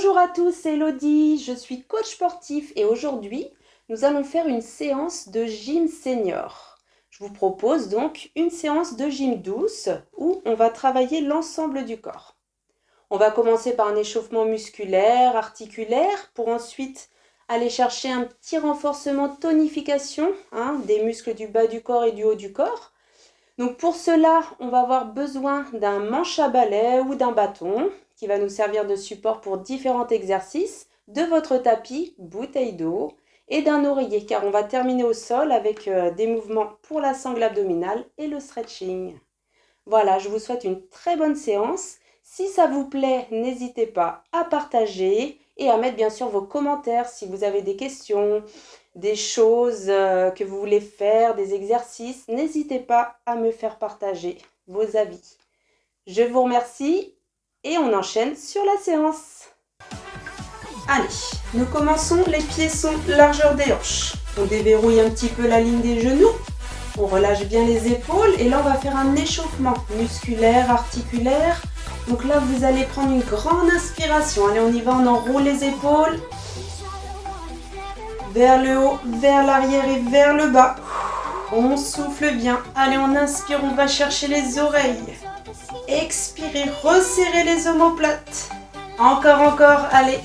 Bonjour à tous, c'est Elodie, je suis coach sportif et aujourd'hui, nous allons faire une séance de gym senior. Je vous propose donc une séance de gym douce où on va travailler l'ensemble du corps. On va commencer par un échauffement musculaire, articulaire, pour ensuite aller chercher un petit renforcement tonification des muscles du bas du corps et du haut du corps. Donc pour cela, on va avoir besoin d'un manche à balai ou d'un bâton qui va nous servir de support pour différents exercices, de votre tapis, bouteille d'eau et d'un oreiller car on va terminer au sol avec des mouvements pour la sangle abdominale et le stretching. Voilà, je vous souhaite une très bonne séance. Si ça vous plaît, n'hésitez pas à partager et à mettre bien sûr vos commentaires si vous avez des questions, des choses que vous voulez faire, des exercices. N'hésitez pas à me faire partager vos avis. Je vous remercie et on enchaîne sur la séance. Allez, nous commençons. Les pieds sont largeur des hanches. On déverrouille un petit peu la ligne des genoux. On relâche bien les épaules et là on va faire un échauffement musculaire, articulaire. Donc là vous allez prendre une grande inspiration. Allez, on y va, on enroule les épaules. Vers le haut, vers l'arrière et vers le bas. On souffle bien. Allez, on inspire, on va chercher les oreilles. Expirez, resserrez les omoplates. Encore, allez.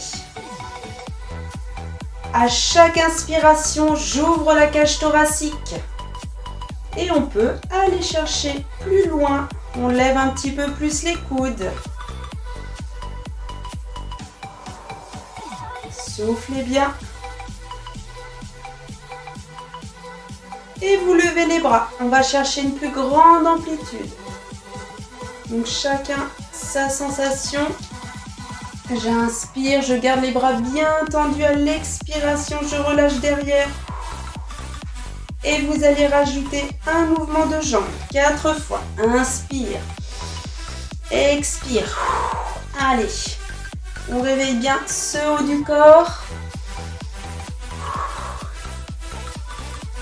À chaque inspiration, j'ouvre la cage thoracique. Et on peut aller chercher plus loin. On lève un petit peu plus les coudes. Soufflez bien. Et vous levez les bras. On va chercher une plus grande amplitude. Donc chacun sa sensation. J'inspire, je garde les bras bien tendus à l'expiration. Je relâche derrière. Et vous allez rajouter un mouvement de jambes. 4 fois. Inspire. Expire. Allez. On réveille bien ce haut du corps.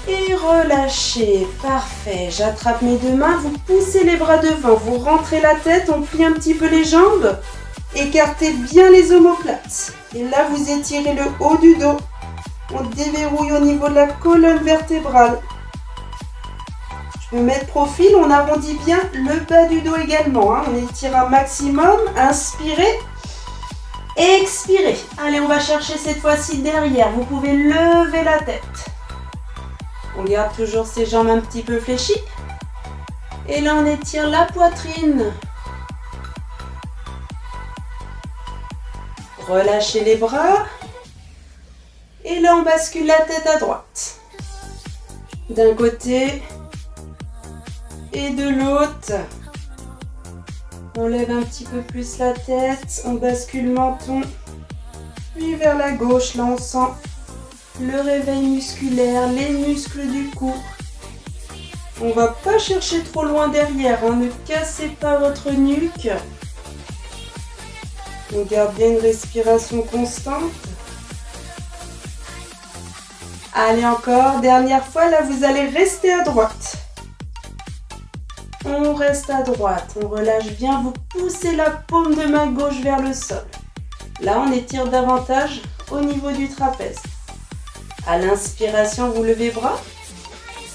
Et relâchez. Parfait. J'attrape mes deux mains. Vous poussez les bras devant. Vous rentrez la tête. On plie un petit peu les jambes. Écartez bien les omoplates. Et là, vous étirez le haut du dos. On déverrouille au niveau de la colonne vertébrale. Je me mets de profil. On arrondit bien le bas du dos également. On étire un maximum. Inspirez. Expirez. Allez, on va chercher cette fois-ci derrière. Vous pouvez lever la tête. On garde toujours ses jambes un petit peu fléchies. Et là, on étire la poitrine. Relâchez les bras. Et là, on bascule la tête à droite. D'un côté et de l'autre. On lève un petit peu plus la tête. On bascule le menton. Puis vers la gauche, là, on sent le réveil musculaire, les muscles du cou. On ne va pas chercher trop loin derrière. Ne cassez pas votre nuque. On garde bien une respiration constante. Allez, encore, dernière fois, là vous allez rester à droite. On reste à droite, on relâche bien, vous poussez la paume de main gauche vers le sol. Là, on étire davantage au niveau du trapèze. À l'inspiration, vous levez les bras.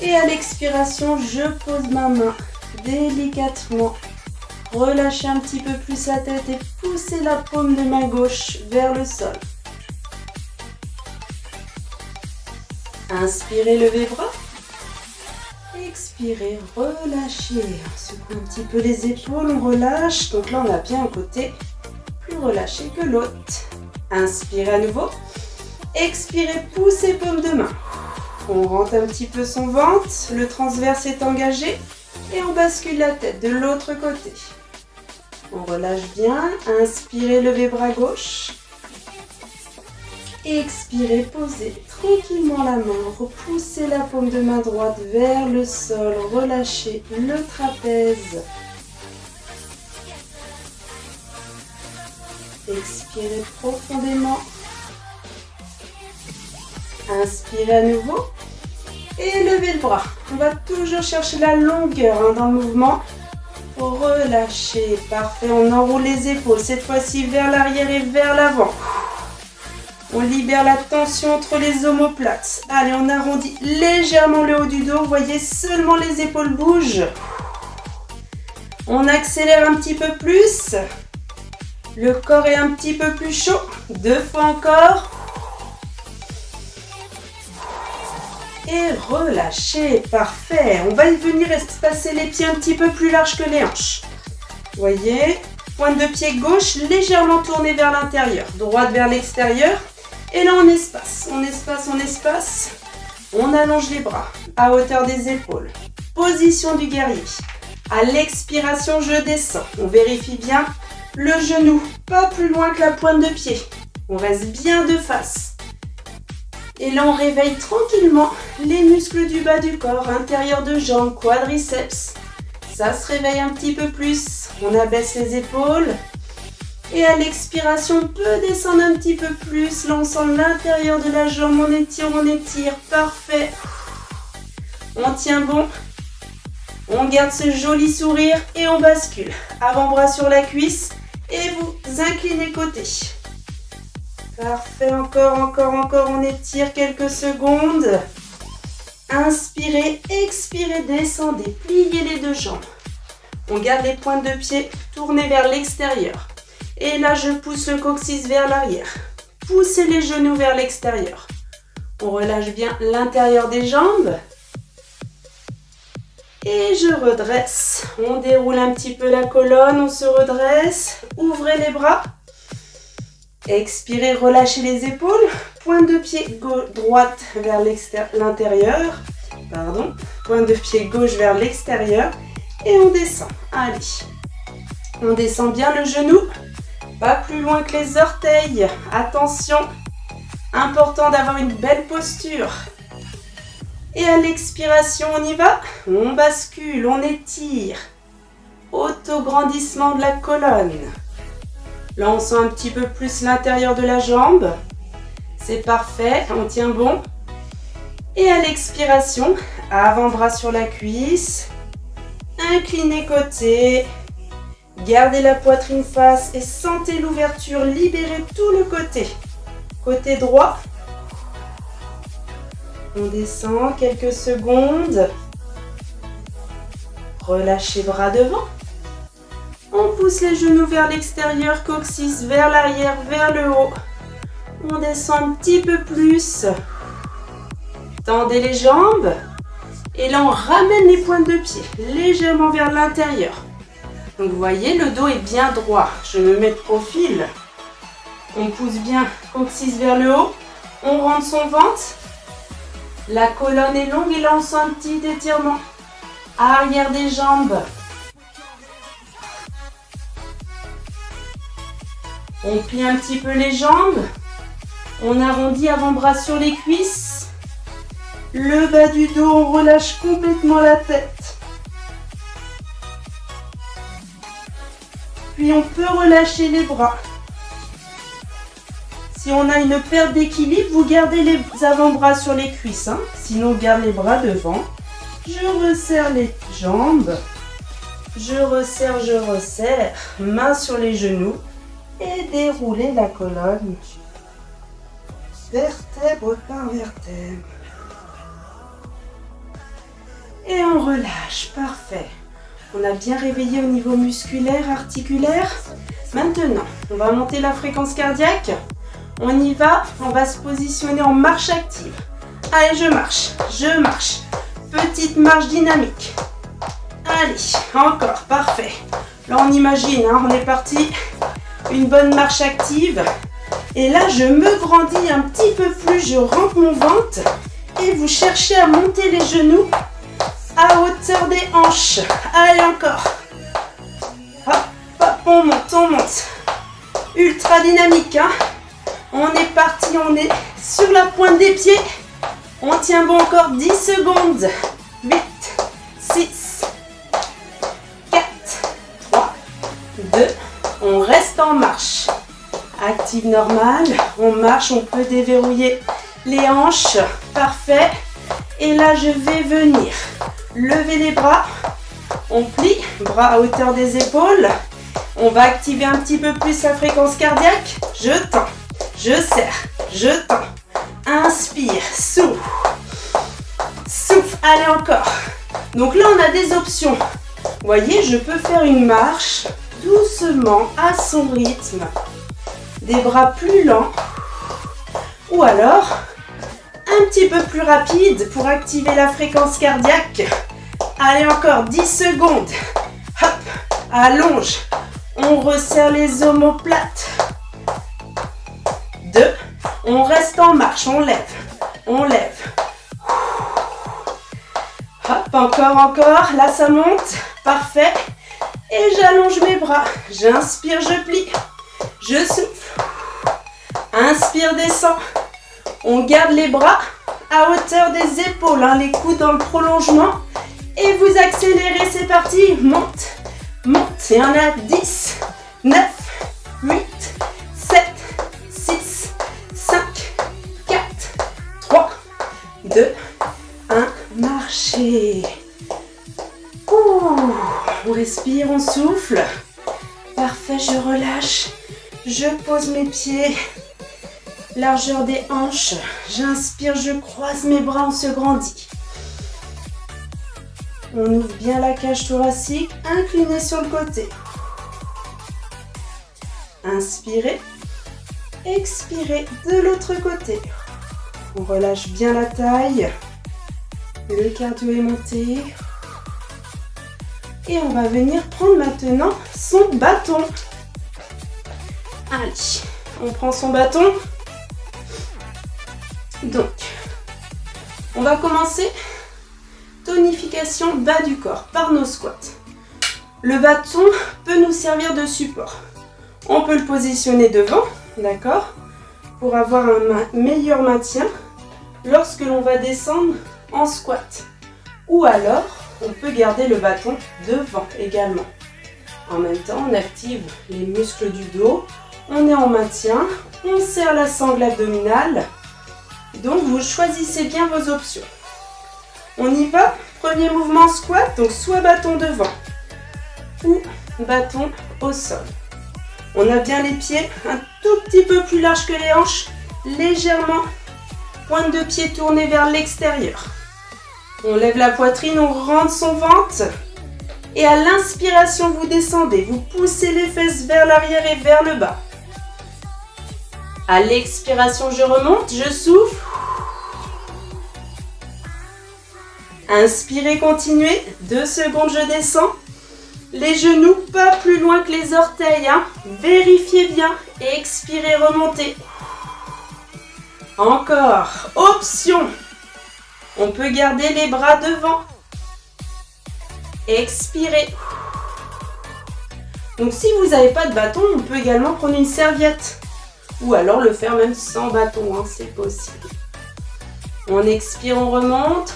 Et à l'expiration, je pose ma main délicatement. Relâchez un petit peu plus la tête et poussez la paume de main gauche vers le sol. Inspirez, levez les bras. Expirez, relâchez. On secoue un petit peu les épaules, on relâche. Donc là, on a bien un côté plus relâché que l'autre. Inspirez à nouveau. Expirez, poussez paume de main. On rentre un petit peu son ventre. Le transverse est engagé. Et on bascule la tête de l'autre côté. On relâche bien. Inspirez, levez bras gauche. Expirez, posez tranquillement la main. Repoussez la paume de main droite vers le sol. Relâchez le trapèze. Expirez profondément. Inspirez à nouveau. Et levez le bras. On va toujours chercher la longueur dans le mouvement. Relâchez, parfait. On enroule les épaules, cette fois-ci vers l'arrière et vers l'avant. On libère la tension entre les omoplates. Allez, on arrondit légèrement le haut du dos. Vous voyez, seulement les épaules bougent. On accélère un petit peu plus. Le corps est un petit peu plus chaud. 2 fois encore. Et relâchez, parfait. On va y venir espacer les pieds un petit peu plus larges que les hanches. Vous voyez, pointe de pied gauche légèrement tournée vers l'intérieur, droite vers l'extérieur. Et là, on espace, on espace, on espace. On allonge les bras à hauteur des épaules. Position du guerrier. À l'expiration, je descends. On vérifie bien le genou, pas plus loin que la pointe de pied. On reste bien de face. Et là, on réveille tranquillement les muscles du bas du corps, intérieur de jambes, quadriceps. Ça se réveille un petit peu plus. On abaisse les épaules. Et à l'expiration, on peut descendre un petit peu plus. Là, on sent l'intérieur de la jambe. On étire. Parfait. On tient bon. On garde ce joli sourire et on bascule. Avant-bras sur la cuisse et vous inclinez côté. Parfait, encore. On étire quelques secondes. Inspirez, expirez, descendez. Pliez les 2 jambes. On garde les pointes de pied tournées vers l'extérieur. Et là, je pousse le coccyx vers l'arrière. Poussez les genoux vers l'extérieur. On relâche bien l'intérieur des jambes. Et je redresse. On déroule un petit peu la colonne, on se redresse. Ouvrez les bras. Expirez, relâchez les épaules. Pointe de pied droite vers l'intérieur. Pointe de pied gauche vers l'extérieur. Et on descend. Allez. On descend bien le genou. Pas plus loin que les orteils. Attention. Important d'avoir une belle posture. Et à l'expiration, on y va. On bascule, on étire. Autograndissement de la colonne. Là, on sent un petit peu plus l'intérieur de la jambe. C'est parfait, on tient bon. Et à l'expiration, avant-bras sur la cuisse. Inclinez côté. Gardez la poitrine face et sentez l'ouverture. Libérez tout le côté. Côté droit. On descend quelques secondes. Relâchez bras devant. On pousse les genoux vers l'extérieur, coccyx vers l'arrière, vers le haut. On descend un petit peu plus. Tendez les jambes. Et là, on ramène les pointes de pied légèrement vers l'intérieur. Donc, vous voyez, le dos est bien droit. Je me mets de profil. On pousse bien coccyx vers le haut. On rentre son ventre. La colonne est longue et là, on sent un petit étirement. Arrière des jambes. On plie un petit peu les jambes. On arrondit avant-bras sur les cuisses. Le bas du dos, on relâche complètement la tête. Puis on peut relâcher les bras. Si on a une perte d'équilibre, vous gardez les avant-bras sur les cuisses. Sinon, garde les bras devant. Je resserre les jambes. Je resserre. Main sur les genoux. Et déroulez la colonne. Vertèbre par vertèbre. Et on relâche. Parfait. On a bien réveillé au niveau musculaire, articulaire. Maintenant, on va monter la fréquence cardiaque. On y va. On va se positionner en marche active. Allez, je marche. Petite marche dynamique. Allez, encore. Parfait. Là, on imagine, on est parti. Une bonne marche active. Et là, je me grandis un petit peu plus. Je rentre mon ventre. Et vous cherchez à monter les genoux à hauteur des hanches. Allez, encore. Hop, hop, on monte. Ultra dynamique. On est parti, on est sur la pointe des pieds. On tient bon encore 10 secondes. 8, 6, 4, 3, 2. On reste en marche. Active normale. On marche, on peut déverrouiller les hanches. Parfait. Et là, je vais venir lever les bras. On plie, bras à hauteur des épaules. On va activer un petit peu plus la fréquence cardiaque. Je tends, je serre, je tends. Inspire, souffle. Souffle, allez encore. Donc là, on a des options. Vous voyez, je peux faire une marche doucement, à son rythme. Des bras plus lents. Ou alors, un petit peu plus rapide pour activer la fréquence cardiaque. Allez, encore 10 secondes. Hop, allonge. On resserre les omoplates. 2. On reste en marche, on lève. On lève. Hop, encore. Là, ça monte. Parfait. Et j'allonge mes bras. J'inspire, je plie. Je souffle. Inspire, descend. On garde les bras à hauteur des épaules, hein, les coudes dans le prolongement. Et vous accélérez, c'est parti. Monte, monte. Et on a 10, 9, 8, 7, 6, 5, 4, 3, 2, 1. Marchez. Ouh. On respire, on souffle. Parfait, je relâche. Je pose mes pieds. Largeur des hanches. J'inspire, je croise mes bras, on se grandit. On ouvre bien la cage thoracique, incliné sur le côté. Inspirez. Expirez de l'autre côté. On relâche bien la taille. Le cardio est monté. Et on va venir prendre maintenant son bâton. Allez, on prend son bâton. Donc, on va commencer tonification bas du corps par nos squats. Le bâton peut nous servir de support. On peut le positionner devant, d'accord, pour avoir un meilleur maintien lorsque l'on va descendre en squat. Ou alors, on peut garder le bâton devant également. En même temps, on active les muscles du dos, on est en maintien, on serre la sangle abdominale. Donc, vous choisissez bien vos options. On y va. Premier mouvement squat, donc soit bâton devant ou bâton au sol. On a bien les pieds un tout petit peu plus larges que les hanches, légèrement pointe de pied tournée vers l'extérieur. On lève la poitrine, on rentre son ventre. Et à l'inspiration, vous descendez. Vous poussez les fesses vers l'arrière et vers le bas. À l'expiration, je remonte, je souffle. Inspirez, continuez. 2 secondes, je descends. Les genoux pas plus loin que les orteils. Hein. Vérifiez bien. Expirez, remontez. Encore. Option. On peut garder les bras devant. Expirez. Donc si vous n'avez pas de bâton, on peut également prendre une serviette. Ou alors le faire même sans bâton, hein, c'est possible. On expire, on remonte.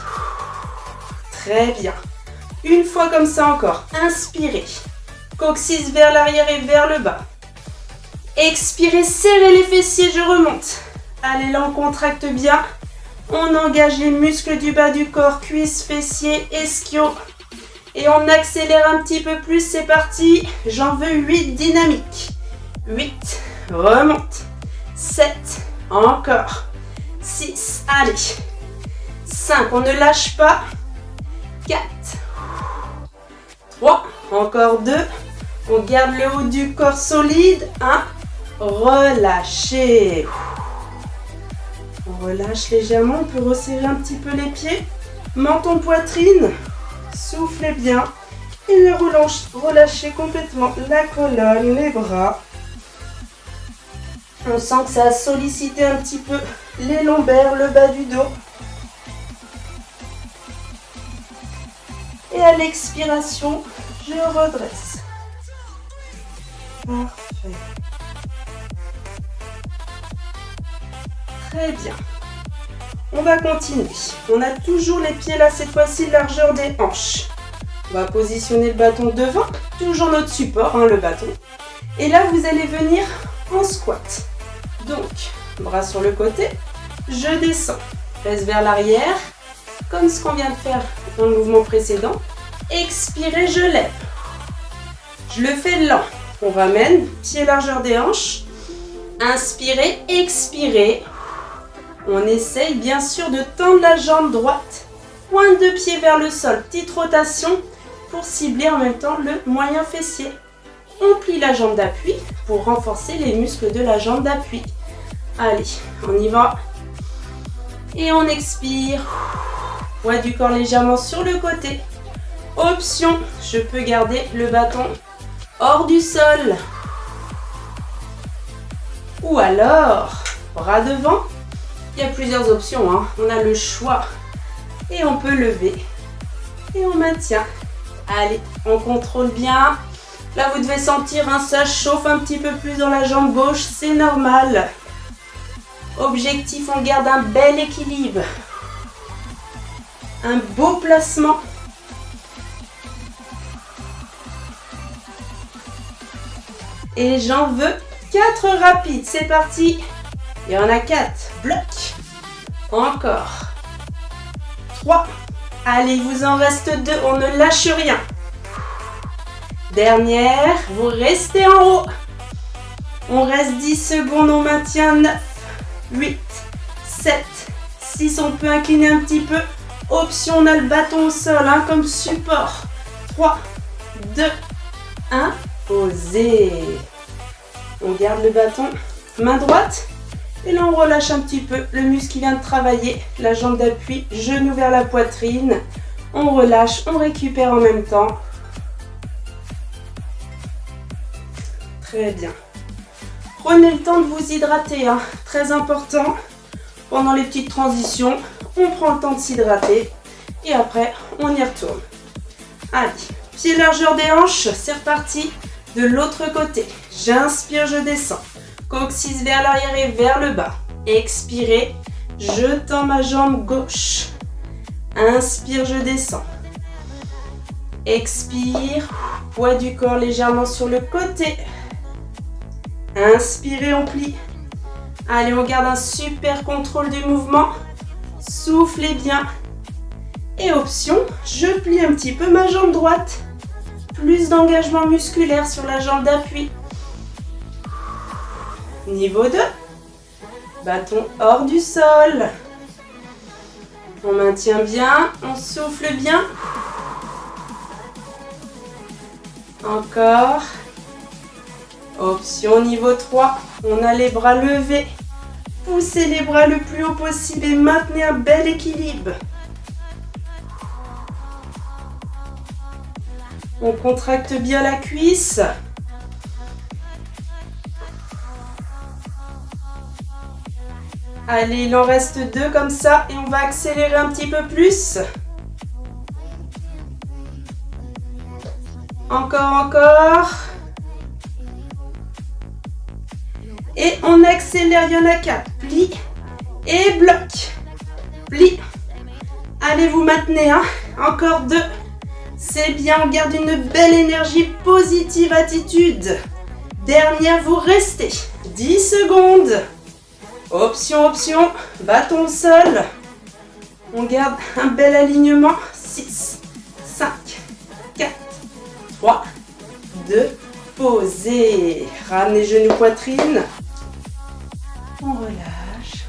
Très bien. Une fois comme ça encore. Inspirez. Coccyx vers l'arrière et vers le bas. Expirez, serrez les fessiers, je remonte. Allez, là on contracte bien. On engage les muscles du bas du corps, cuisses, fessiers, ischio. Et on accélère un petit peu plus, c'est parti. J'en veux 8 dynamiques. 8, remonte. 7, encore. 6, allez. 5, on ne lâche pas. 4, 3, encore 2. On garde le haut du corps solide. 1, relâchez. On relâche légèrement, on peut resserrer un petit peu les pieds. Menton, poitrine. Soufflez bien et relâchez complètement la colonne, les bras. On sent que ça a sollicité un petit peu les lombaires, le bas du dos. Et à l'expiration, je redresse. Parfait. Très bien. On va continuer. On a toujours les pieds là, cette fois-ci, largeur des hanches. On va positionner le bâton devant, toujours notre support, hein, le bâton. Et là, vous allez venir en squat. Donc, bras sur le côté, je descends. Fesses vers l'arrière, comme ce qu'on vient de faire dans le mouvement précédent. Expirez, je lève. Je le fais lent. On ramène, pied largeur des hanches. Inspirez, expirez. On essaye bien sûr de tendre la jambe droite. Pointe de pied vers le sol. Petite rotation pour cibler en même temps le moyen fessier. On plie la jambe d'appui pour renforcer les muscles de la jambe d'appui. Allez, on y va. Et on expire. Poids du corps légèrement sur le côté. Option, je peux garder le bâton hors du sol. Ou alors, bras devant. Il y a plusieurs options, hein. On a le choix. Et on peut lever. Et on maintient. Allez, on contrôle bien. Là, vous devez sentir, hein, ça chauffe un petit peu plus dans la jambe gauche. C'est normal. Objectif, on garde un bel équilibre. Un beau placement. Et j'en veux 4 rapides. C'est parti. Il y en a 4. Bloc. Encore. 3. Allez, il vous en reste 2. On ne lâche rien. Dernière. Vous restez en haut. On reste 10 secondes. On maintient 9, 8, 7, 6. On peut incliner un petit peu. Option, on a le bâton au sol, hein, comme support. 3, 2, 1. Posez. On garde le bâton. Main droite. Et là, on relâche un petit peu le muscle qui vient de travailler. La jambe d'appui, genou vers la poitrine. On relâche, on récupère en même temps. Très bien. Prenez le temps de vous hydrater, hein. Très important. Pendant les petites transitions, on prend le temps de s'hydrater. Et après, on y retourne. Allez, pied largeur des hanches, c'est reparti. De l'autre côté, j'inspire, je descends. Coccyx vers l'arrière et vers le bas. Expirez, je tends ma jambe gauche. Inspire, je descends. Expire, poids du corps légèrement sur le côté. Inspirez, on plie. Allez, on garde un super contrôle du mouvement. Soufflez bien. Et option, je plie un petit peu ma jambe droite. Plus d'engagement musculaire sur la jambe d'appui. Niveau 2. Bâton hors du sol. On maintient bien, on souffle bien. Encore. Option niveau 3. On a les bras levés. Poussez les bras le plus haut possible et maintenez un bel équilibre. On contracte bien la cuisse. Allez, il en reste 2 comme ça et on va accélérer un petit peu plus. Encore. Et on accélère, il y en a 4. Plie et bloc. Plie. Allez, vous maintenez, hein. Encore 2. C'est bien, on garde une belle énergie, positive attitude. Dernière, vous restez. 10 secondes. Option, bâton au sol. On garde un bel alignement. 6, 5, 4, 3, 2, posez. Ramenez genoux, poitrine. On relâche.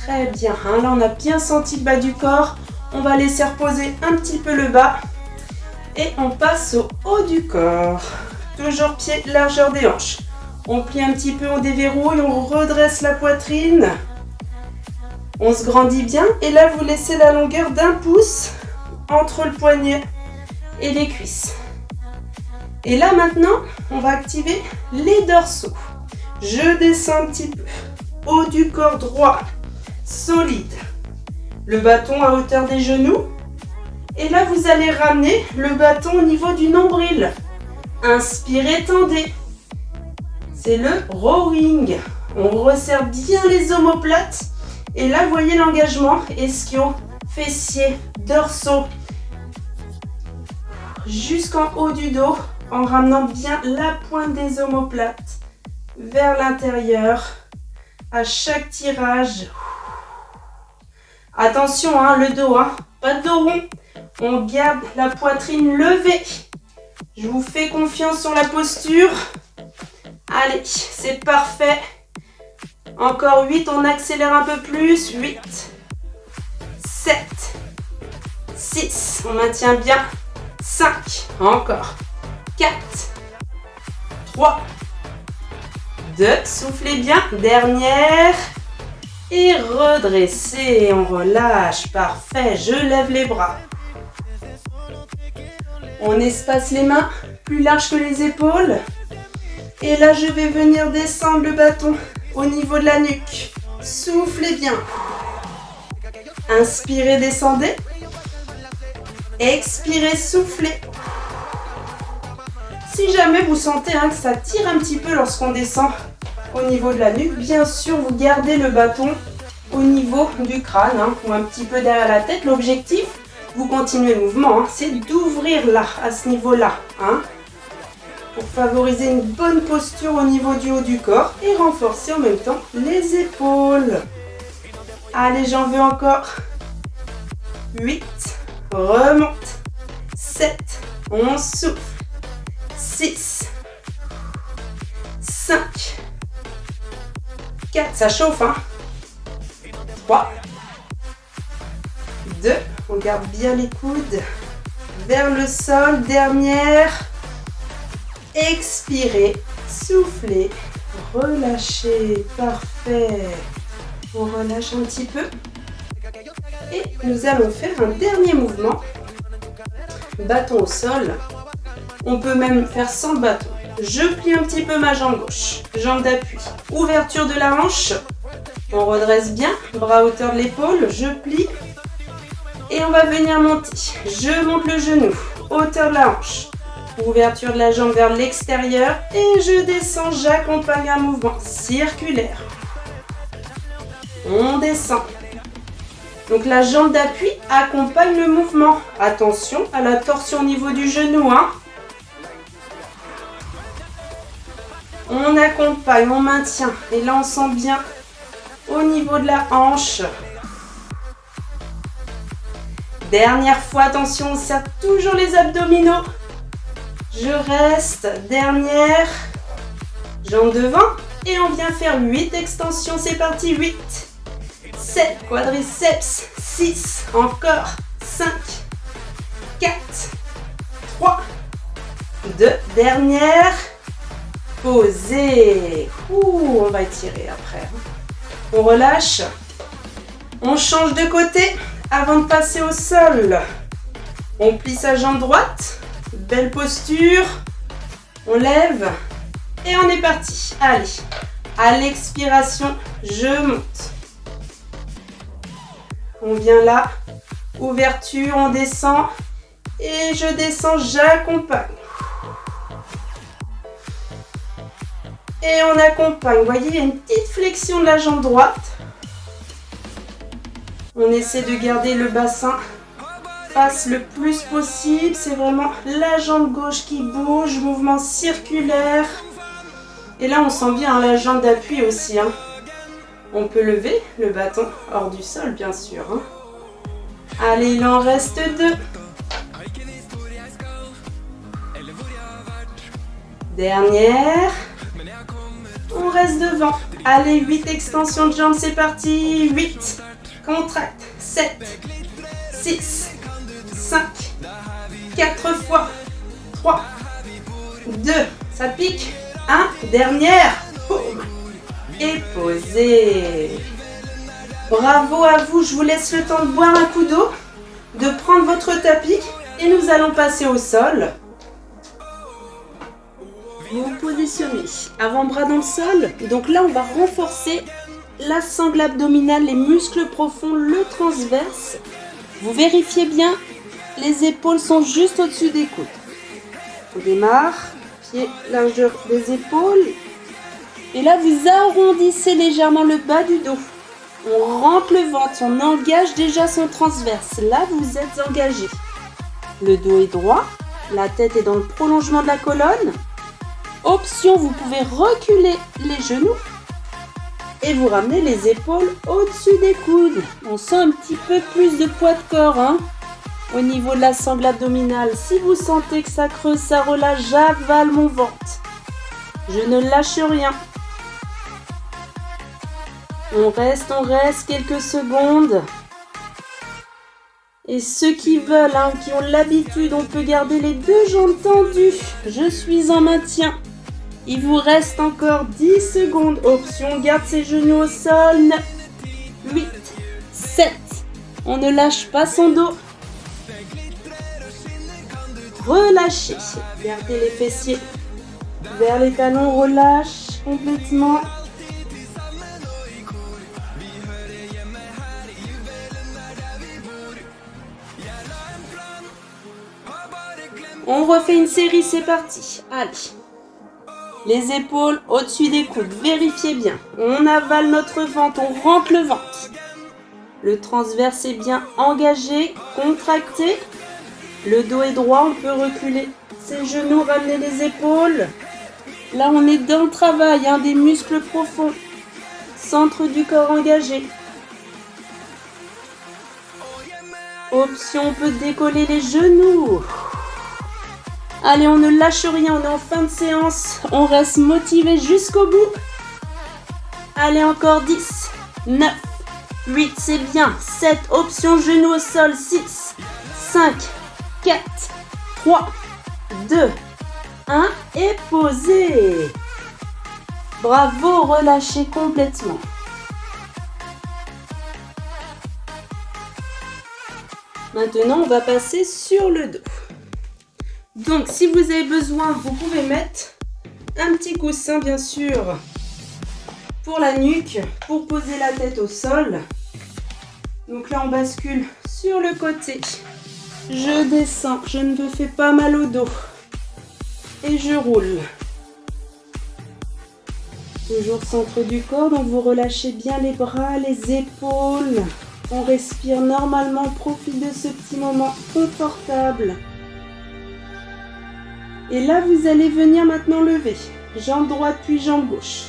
Très bien. Hein, là, on a bien senti le bas du corps. On va laisser reposer un petit peu le bas. Et on passe au haut du corps. Toujours pied largeur des hanches. On plie un petit peu, on déverrouille, on redresse la poitrine. On se grandit bien. Et là, vous laissez la longueur d'1 pouce entre le poignet et les cuisses. Et là, maintenant, on va activer les dorsaux. Je descends un petit peu. Haut du corps droit, solide. Le bâton à hauteur des genoux. Et là, vous allez ramener le bâton au niveau du nombril. Inspirez, tendez. C'est le rowing. On resserre bien les omoplates. Et là, vous voyez l'engagement ischio, fessiers, dorsaux. Jusqu'en haut du dos, en ramenant bien la pointe des omoplates vers l'intérieur. À chaque tirage. Attention, hein, le dos, hein, pas de dos rond. On garde la poitrine levée. Je vous fais confiance sur la posture. Allez, c'est parfait. Encore 8, on accélère un peu plus. 8, 7, 6, on maintient bien. 5, encore. 4, 3, 2, soufflez bien. Dernière. Et redressez, on relâche. Parfait, je lève les bras. On espace les mains, plus large que les épaules. Et là, je vais venir descendre le bâton au niveau de la nuque. Soufflez bien. Inspirez, descendez. Expirez, soufflez. Si jamais vous sentez que ça tire un petit peu lorsqu'on descend au niveau de la nuque, bien sûr, vous gardez le bâton au niveau du crâne ou un petit peu derrière la tête. L'objectif, vous continuez le mouvement, c'est d'ouvrir là, à ce niveau-là, pour favoriser une bonne posture au niveau du haut du corps et renforcer en même temps les épaules. Allez, j'en veux encore. 8, remonte. 7, on souffle. 6, 5, 4, ça chauffe, 3, 2, on garde bien les coudes vers le sol, dernière. Expirez, soufflez, relâchez, parfait. On relâche un petit peu. Et nous allons faire un dernier mouvement. Bâton au sol. On peut même faire sans le bâton. Je plie un petit peu ma jambe gauche. Jambe d'appui. Ouverture de la hanche. On redresse bien. Bras à hauteur de l'épaule. Je plie. Et on va venir monter. Je monte le genou. Hauteur de la hanche. Ouverture de la jambe vers l'extérieur. Et je descends. J'accompagne un mouvement circulaire. On descend. Donc la jambe d'appui accompagne le mouvement. Attention à la torsion au niveau du genou. On accompagne, on maintient. Et là, on sent bien au niveau de la hanche. Dernière fois, attention, on serre toujours les abdominaux. Je reste. Dernière. Jambe devant. Et on vient faire 8 extensions. C'est parti. 8, 7, quadriceps. 6, encore. 5, 4, 3, 2. Dernière. Posez. On va étirer après. On relâche. On change de côté avant de passer au sol. On plie sa jambe droite. Belle posture. On lève. Et on est parti. Allez. À l'expiration, je monte. On vient là. Ouverture, on descend. Et je descends, j'accompagne. Et on accompagne. Vous voyez, il y a une petite flexion de la jambe droite. On essaie de garder le bassin face le plus possible. C'est vraiment la jambe gauche qui bouge, mouvement circulaire. Et là, on sent bien la jambe d'appui aussi. On peut lever le bâton hors du sol, bien sûr. Allez, il en reste 2. Dernière. On reste devant. Allez, 8 extensions de jambes, c'est parti. 8, contracte. 7, 6, 5, 4 fois. 3, 2, ça pique. 1, dernière. Boum. Et posez. Bravo à vous, je vous laisse le temps de boire un coup d'eau, de prendre votre tapis et nous allons passer au sol. Vous vous positionnez, avant-bras dans le sol. Donc là, on va renforcer la sangle abdominale, les muscles profonds, le transverse. Vous vérifiez bien, les épaules sont juste au-dessus des coudes. On démarre, pied largeur des épaules. Et là, vous arrondissez légèrement le bas du dos. On rentre le ventre, on engage déjà son transverse. Là, vous êtes engagé. Le dos est droit, la tête est dans le prolongement de la colonne. Option, vous pouvez reculer les genoux et vous ramenez les épaules au-dessus des coudes. On sent un petit peu plus de poids de corps. Au niveau de la sangle abdominale, si vous sentez que ça creuse, ça relâche, j'avale mon ventre. Je ne lâche rien. On reste quelques secondes. Et ceux qui veulent, qui ont l'habitude, on peut garder les deux jambes tendues. Je suis en maintien. Il vous reste encore 10 secondes. Option, on garde ses genoux au sol. 9, 8, 7. On ne lâche pas son dos. Relâchez. Gardez les fessiers vers les talons. Relâche complètement. On refait une série, c'est parti. Allez. Les épaules au-dessus des coudes. Vérifiez bien. On avale notre ventre, on rentre le ventre. Le transverse est bien engagé, contracté. Le dos est droit, on peut reculer ses genoux, ramener les épaules. Là, on est dans le travail, des muscles profonds. Centre du corps engagé. Option, on peut décoller les genoux. Allez, on ne lâche rien, on est en fin de séance. On reste motivé jusqu'au bout. Allez, encore 10, 9, 8, c'est bien. 7, option, genoux au sol. 6, 5, 4, 3, 2, 1 et posez. Bravo, relâchez complètement. Maintenant, on va passer sur le dos. Donc, si vous avez besoin, vous pouvez mettre un petit coussin, bien sûr, pour la nuque, pour poser la tête au sol. Donc là, on bascule sur le côté. Je descends, je ne me fais pas mal au dos. Et je roule. Toujours centre du corps, donc vous relâchez bien les bras, les épaules. On respire normalement, profite de ce petit moment confortable. Et là, vous allez venir maintenant lever. Jambe droite puis jambe gauche.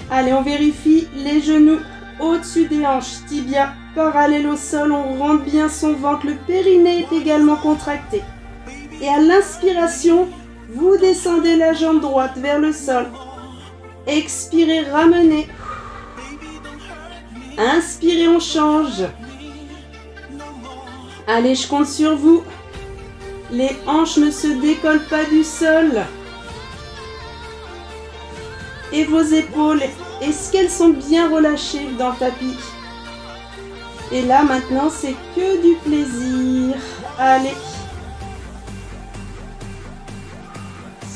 Allez, on vérifie les genoux au-dessus des hanches. Tibia parallèle au sol, on rentre bien son ventre. Le périnée est également contracté. Et à l'inspiration, vous descendez la jambe droite vers le sol. Expirez, ramenez. Inspirez, on change. Allez, je compte sur vous. Les hanches ne se décollent pas du sol. Et vos épaules, est-ce qu'elles sont bien relâchées dans le tapis? Et là, maintenant, c'est que du plaisir. Allez.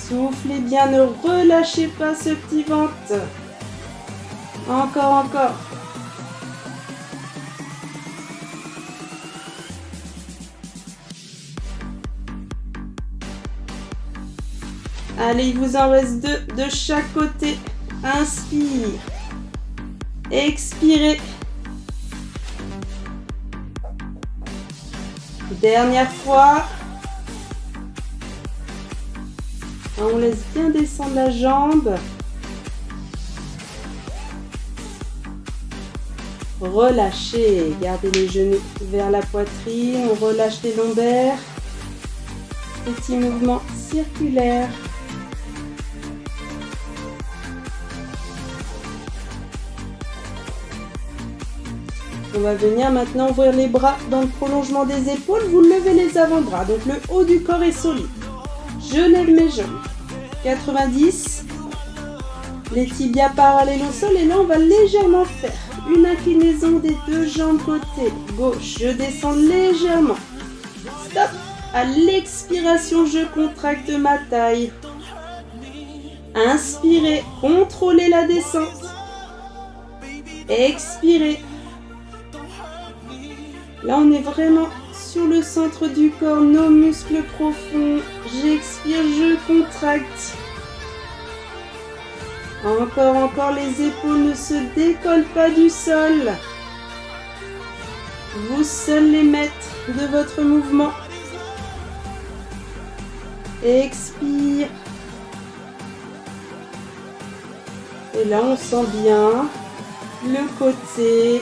Soufflez bien, ne relâchez pas ce petit ventre. Encore, encore. Allez, il vous en reste 2 de chaque côté. Inspire. Expirez. Dernière fois. On laisse bien descendre la jambe. Relâchez. Gardez les genoux vers la poitrine. On relâche les lombaires. Petit mouvement circulaire. On va venir maintenant ouvrir les bras dans le prolongement des épaules. Vous levez les avant-bras. Donc le haut du corps est solide. Je lève mes jambes. 90. Les tibias parallèles au sol. Et là, on va légèrement faire une inclinaison des deux jambes côté gauche. Je descends légèrement. Stop. À l'expiration, je contracte ma taille. Inspirez. Contrôlez la descente. Expirez. Là, on est vraiment sur le centre du corps, nos muscles profonds. J'expire, je contracte. Encore, encore, les épaules ne se décollent pas du sol. Vous seuls les maîtres de votre mouvement. Expire. Et là, on sent bien le côté.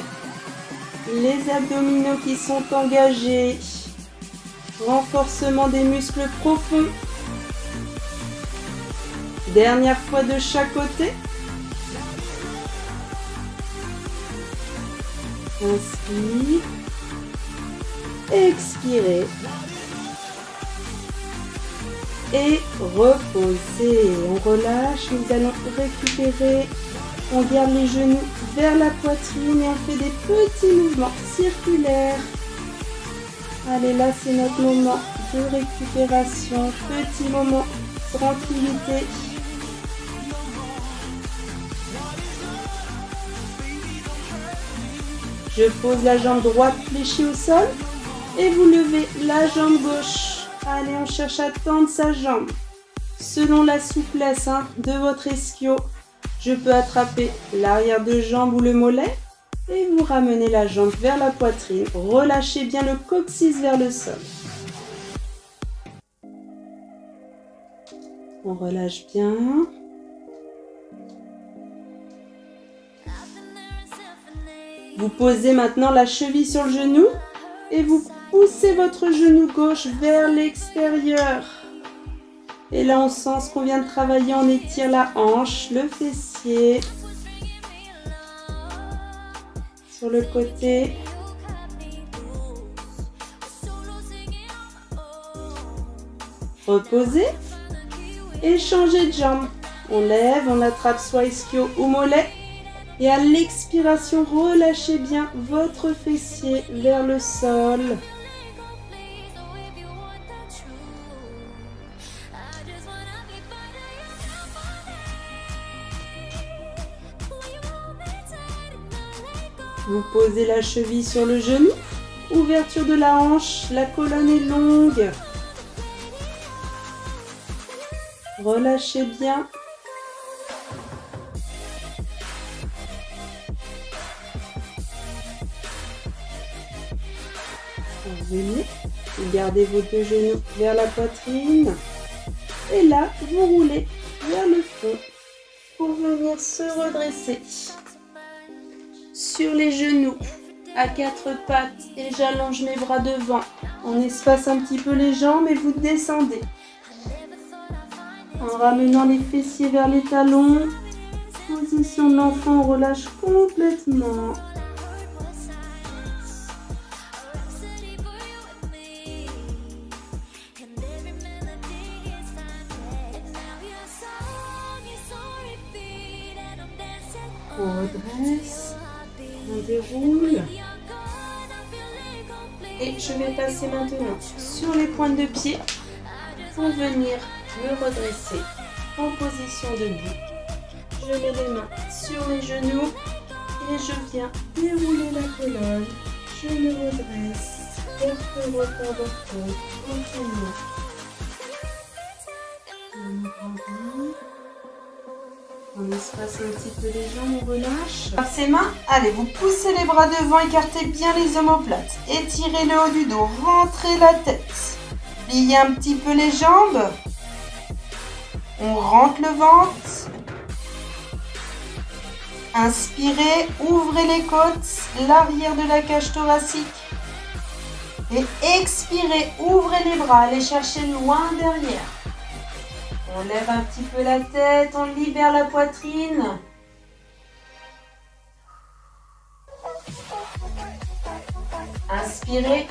Les abdominaux qui sont engagés. Renforcement des muscles profonds. Dernière fois de chaque côté. Inspire. Expirez. Et reposez. On relâche, nous allons récupérer. On garde les genoux vers la poitrine et on fait des petits mouvements circulaires. Allez, là c'est notre moment de récupération. Petit moment de tranquillité. Je pose la jambe droite fléchie au sol et vous levez la jambe gauche. Allez, on cherche à tendre sa jambe. Selon la souplesse de votre ischio, je peux attraper l'arrière de jambe ou le mollet et vous ramenez la jambe vers la poitrine. Relâchez bien le coccyx vers le sol. On relâche bien. Vous posez maintenant la cheville sur le genou et vous poussez votre genou gauche vers l'extérieur. Et là, on sent ce qu'on vient de travailler. On étire la hanche, le fessier. Sur le côté. Reposez et changez de jambe. On lève, on attrape soit ischio ou mollet. Et à l'expiration, relâchez bien votre fessier vers le sol. Vous posez la cheville sur le genou. Ouverture de la hanche, la colonne est longue. Relâchez bien. Revenez, vous gardez vos deux genoux vers la poitrine et là vous roulez vers le fond pour venir se redresser sur les genoux à quatre pattes et j'allonge mes bras devant. On espace un petit peu les jambes et vous descendez en ramenant les fessiers vers les talons. Position de l'enfant, on relâche complètement. On redresse, on déroule et je vais passer maintenant sur les pointes de pied pour venir me redresser en position debout. Je mets les mains sur les genoux et je viens dérouler la colonne. Je me redresse, vertèbre par vertèbre, tranquillement. On espace un petit peu les jambes, on relâche. Par ses mains, allez, vous poussez les bras devant, écartez bien les omoplates. Étirez le haut du dos, rentrez la tête. Pliez un petit peu les jambes. On rentre le ventre. Inspirez, ouvrez les côtes, l'arrière de la cage thoracique. Et expirez, ouvrez les bras, allez chercher loin derrière. On lève un petit peu la tête, on libère la poitrine. Inspirez,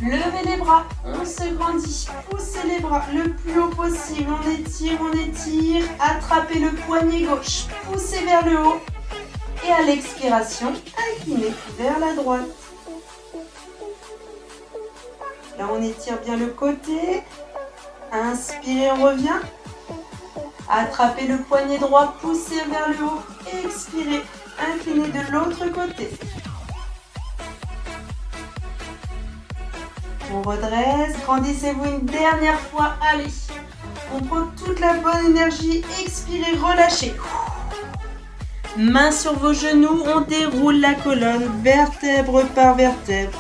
levez les bras, on se grandit, poussez les bras le plus haut possible, on étire, attrapez le poignet gauche, poussez vers le haut et à l'expiration, inclinez vers la droite. Là on étire bien le côté. Inspirez, on revient. Attrapez le poignet droit, poussez vers le haut. Expirez, inclinez de l'autre côté. On redresse, grandissez-vous une dernière fois. Allez, on prend toute la bonne énergie. Expirez, relâchez. Mains sur vos genoux, on déroule la colonne, vertèbre par vertèbre.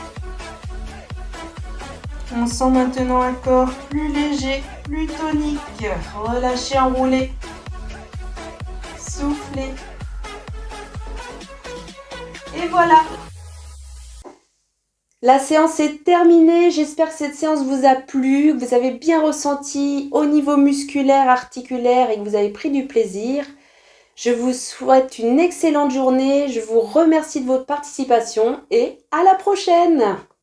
On sent maintenant un corps plus léger, plus tonique. Relâchez, enroulez. Soufflez. Et voilà. La séance est terminée. J'espère que cette séance vous a plu, que vous avez bien ressenti au niveau musculaire, articulaire et que vous avez pris du plaisir. Je vous souhaite une excellente journée. Je vous remercie de votre participation et à la prochaine!